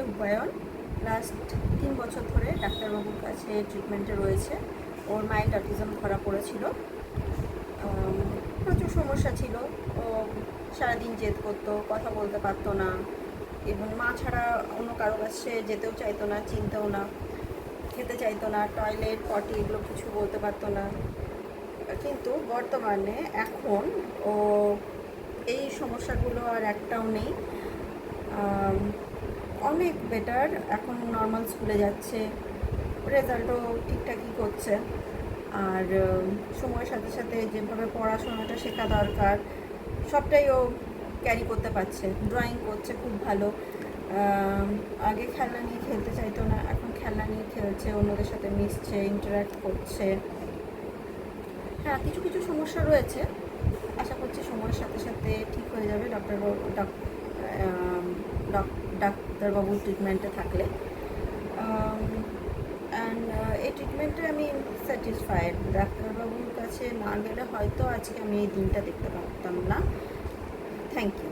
ছেলে হুমায়ুন লাস্ট 3 বছর ধরে ডাক্তারবাবুর কাছে ট্রিটমেন্টে রয়েছে। ওর মাইল্ড অটিজম ধরা পড়েছিল। প্রচুর সমস্যা ছিল। ও সারাদিন জেদ করতো, কথা বলতে পারতো না, এবং মা ছাড়া অন্য কারো কাছে যেতেও চাইতো না, চিনতেও না, খেতে চাইতো না, টয়লেট পটি এগুলো কিছু বলতে পারতো না। কিন্তু বর্তমানে এখন ও এই সমস্যাগুলো আর একটাও নেই। অনেক বেটার। এখন নর্মাল স্কুলে যাচ্ছে, রেজাল্টও ঠিকঠাকই করছে। আর সময়ের সাথে সাথে যেভাবে পড়াশোনাটা শেখা দরকার সবটাই ও ক্যারি করতে পারছে। ড্রয়িং করছে খুব ভালো। আগে খেলনা নিয়ে খেলতে চাইতো না, এখন খেলনা নিয়ে খেলছে, অন্যদের সাথে মিশছে, ইন্টারাক্ট করছে। হ্যাঁ, কিছু কিছু সমস্যা রয়েছে, আশা করছি সময়ের সাথে সাথে ঠিক হয়ে যাবে ডাক্তারবাবুর ট্রিটমেন্টে থাকলে। অ্যান্ড এই ট্রিটমেন্টে আমি স্যাটিসফাইড। ডাক্তারবাবুর কাছে না গেলে হয়তো আজকে আমি এই দিনটা দেখতে পারতাম না। Thank you.